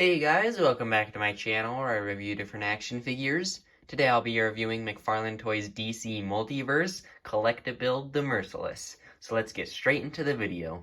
Hey guys, welcome back to my channel where I review different action figures. Today I'll be reviewing Mcfarlane Toys DC Multiverse Collectabuild the Merciless. So let's get straight into the video.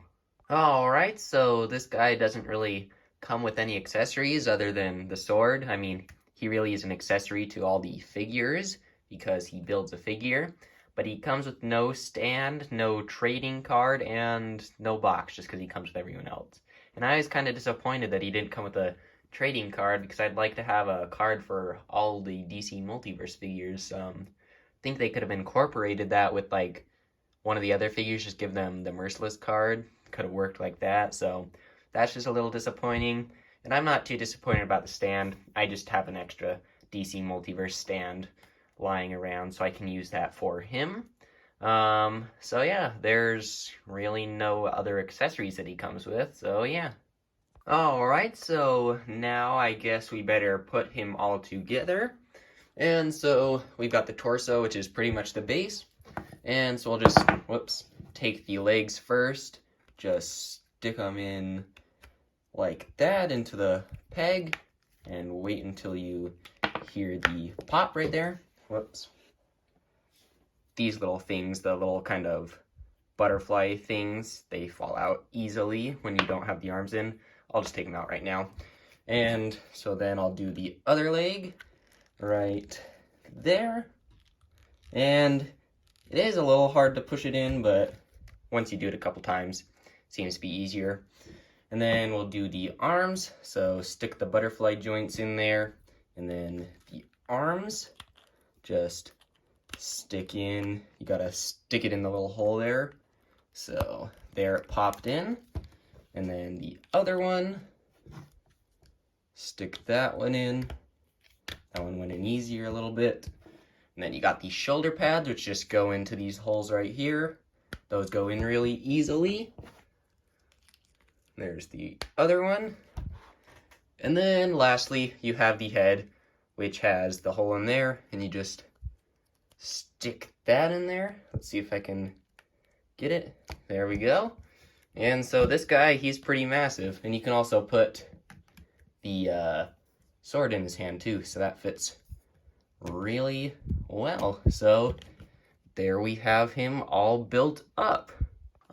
Alright, so this guy doesn't really come with any accessories other than the sword. I mean, he really is an accessory to all the figures because he builds a figure. But he comes with no stand, no trading card, and no box just because he comes with everyone else. And I was kind of disappointed that he didn't come with a trading card because I'd like to have a card for all the DC Multiverse figures. I think they could have incorporated that with like one of the other figures, just give them the Merciless card. Could have worked like that, so that's just a little disappointing. And I'm not too disappointed about the stand. I just have an extra DC Multiverse stand lying around, so I can use that for him. So yeah, there's really no other accessories that he comes with, so yeah. Alright, so now I guess we better put him all together. And so we've got the torso, which is pretty much the base. And so we'll just, take the legs first. Just stick them in like that into the peg. And wait until you hear the pop right there. These little things, the little kind of butterfly things, they fall out easily when you don't have the arms in. I'll just take them out right now. And so then I'll do the other leg right there. And it is a little hard to push it in, but once you do it a couple times, it seems to be easier. And then we'll do the arms. So stick the butterfly joints in there. And then the arms, just stick in. You gotta stick it in the little hole there. So there it popped in. And then the other one, stick that one in. That one went in easier a little bit. And then you got these shoulder pads, which just go into these holes right here. Those go in really easily. There's the other one. And then lastly, you have the head, which has the hole in there. And you just stick that in there. Let's see if I can get it. There we go. And so this guy, he's pretty massive. And you can also put the sword in his hand too. So that fits really well. So there we have him all built up.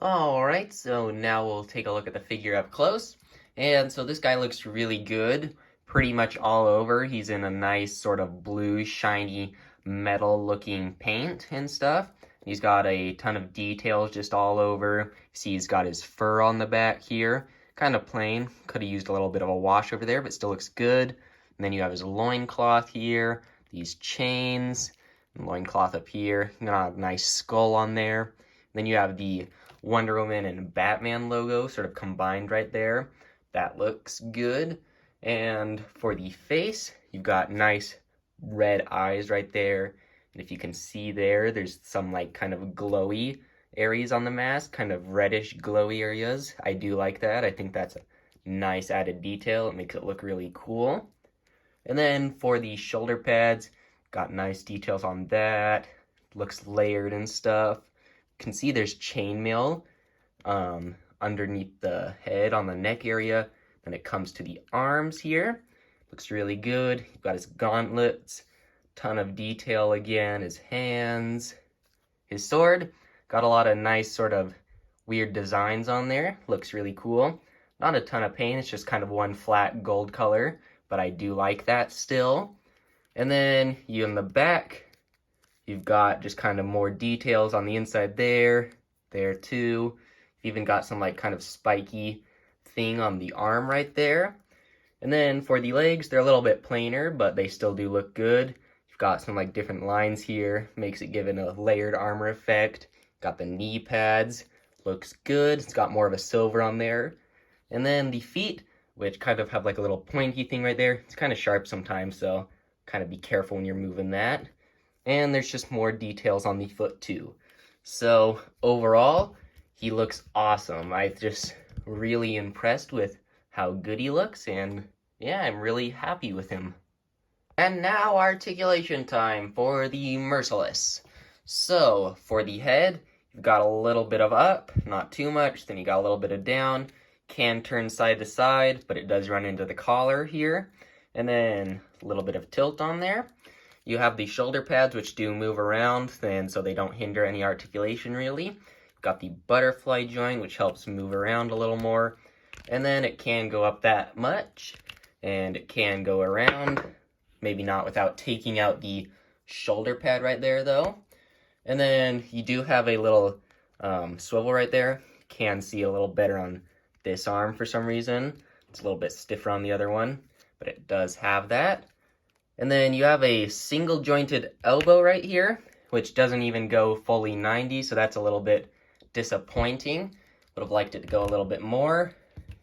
Alright, so now we'll take a look at the figure up close. And so this guy looks really good. Pretty much all over. He's in a nice sort of blue, shiny, metal-looking paint and stuff. He's got a ton of details just all over. See, he's got his fur on the back here. Kind of plain. Could have used a little bit of a wash over there, but still looks good. And then you have his loincloth here. These chains. And loincloth up here. Got a nice skull on there. And then you have the Wonder Woman and Batman logo sort of combined right there. That looks good. And for the face, you've got nice red eyes right there. And if you can see there, there's some like kind of glowy areas on the mask, kind of reddish glowy areas. I do like that. I think that's a nice added detail. It makes it look really cool. And then for the shoulder pads, got nice details on that. Looks layered and stuff. You can see there's chainmail underneath the head on the neck area. Then it comes to the arms here. Looks really good. You've got his gauntlets. Ton of detail again, his hands, his sword, got a lot of nice sort of weird designs on there, looks really cool. Not a ton of paint, it's just kind of one flat gold color, but I do like that still. And then you in the back, you've got just kind of more details on the inside there too. You've even got some like kind of spiky thing on the arm right there. And then for the legs, they're a little bit plainer, but they still do look good. You've got some like different lines here, makes it give it a layered armor effect. Got the knee pads, looks good. It's got more of a silver on there. And then the feet, which kind of have like a little pointy thing right there. It's kind of sharp sometimes, so kind of be careful when you're moving that. And there's just more details on the foot too. So overall, he looks awesome. I'm just really impressed with how good he looks, and yeah, I'm really happy with him. And now articulation time for the Merciless. So for the head, you've got a little bit of up, not too much, then you got a little bit of down. can turn side to side, but it does run into the collar here. And then a little bit of tilt on there. You have the shoulder pads, which do move around, and so they don't hinder any articulation really. You've got the butterfly joint, which helps move around a little more. And then it can go up that much, and it can go around. Maybe not without taking out the shoulder pad right there, though. And then you do have a little swivel right there. Can see a little better on this arm for some reason. It's a little bit stiffer on the other one, but it does have that. And then you have a single jointed elbow right here, which doesn't even go fully 90, so that's a little bit disappointing. Would have liked it to go a little bit more.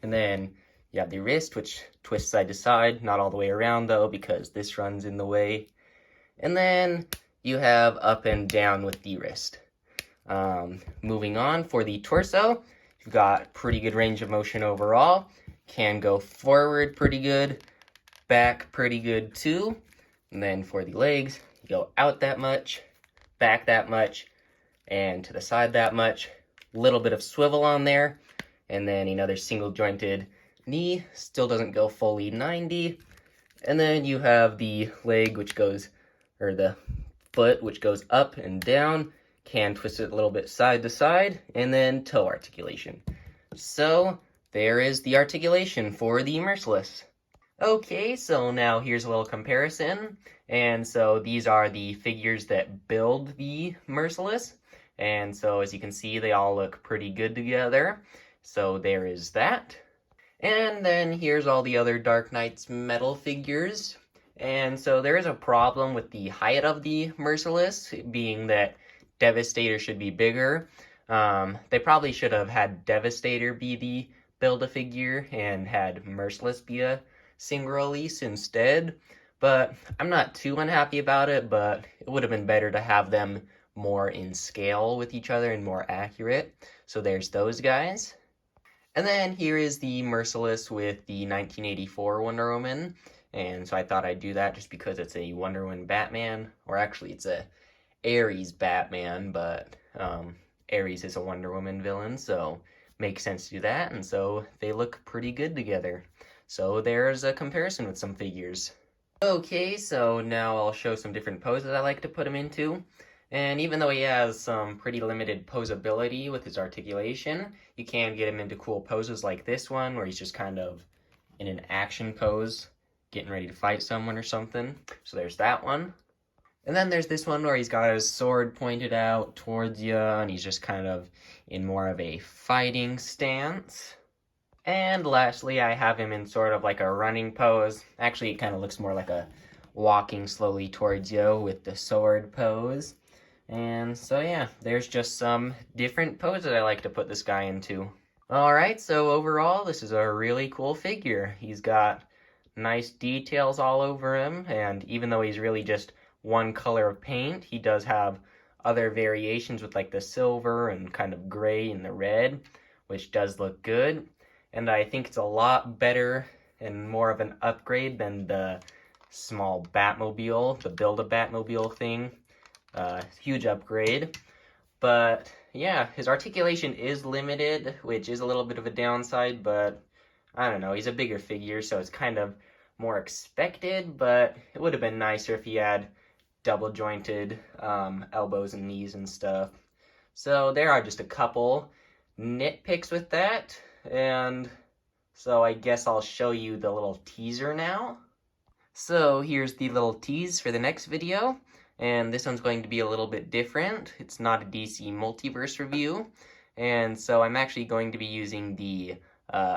And then you have the wrist, which twists side to side, not all the way around though, because this runs in the way. And then you have up and down with the wrist. Moving on, for the torso, you've got pretty good range of motion overall. Can go forward pretty good, back pretty good too. And then for the legs, you go out that much, back that much, and to the side that much. Little bit of swivel on there, and then another single jointed knee. Still doesn't go fully 90. And then you have the leg, which goes, or the foot, which goes up and down. Can twist it a little bit side to side, and then toe articulation. So there is the articulation for the Merciless. Okay, so now here's a little comparison. And so these are the figures that build the Merciless. And so as you can see, they all look pretty good together. So there is that. And then here's all the other Dark Knight's metal figures. And so there is a problem with the height of the Merciless, being that Devastator should be bigger. They probably should have had Devastator be the Build-A-Figure and had Merciless be a single release instead. But I'm not too unhappy about it, but it would have been better to have them more in scale with each other and more accurate. So there's those guys. And then here is the Merciless with the 1984 Wonder Woman. And so I thought I'd do that just because it's a Wonder Woman Batman, or actually it's a Ares Batman, but Ares is a Wonder Woman villain, so makes sense to do that, and so they look pretty good together. So there's a comparison with some figures. Okay, so now I'll show some different poses I like to put him into. And even though he has some pretty limited posability with his articulation, you can get him into cool poses like this one, where he's just kind of in an action pose, getting ready to fight someone or something. So there's that one. And then there's this one where he's got his sword pointed out towards you, and he's just kind of in more of a fighting stance. And lastly, I have him in sort of like a running pose. Actually, it kind of looks more like a walking slowly towards you with the sword pose. And so yeah, there's just some different poses I like to put this guy into. Alright, so overall, this is a really cool figure. He's got nice details all over him, and even though he's really just one color of paint, he does have other variations with like the silver and kind of gray and the red, which does look good. And I think it's a lot better and more of an upgrade than the small Batmobile, the Build-A-Batmobile thing. Huge upgrade. But yeah, his articulation is limited, which is a little bit of a downside, but I don't know, he's a bigger figure, so it's kind of more expected, but it would have been nicer if he had double jointed elbows and knees and stuff. So there are just a couple nitpicks with that, and so I guess I'll show you the little teaser now. So here's the little tease for the next video, and this one's going to be a little bit different. It's not a DC Multiverse review, and so I'm actually going to be using the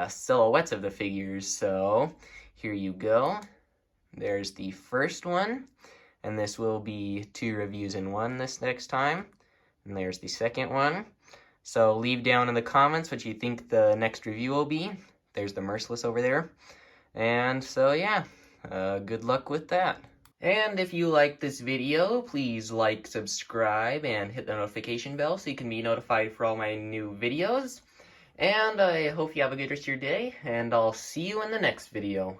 silhouettes of the figures. So here you go. There's the first one, and this will be 2 reviews in 1 this next time. And there's the second one. So leave down in the comments what you think the next review will be. There's the Merciless over there. And so yeah, good luck with that. And if you like this video, please like, subscribe, and hit the notification bell so you can be notified for all my new videos. And I hope you have a good rest of your day, and I'll see you in the next video.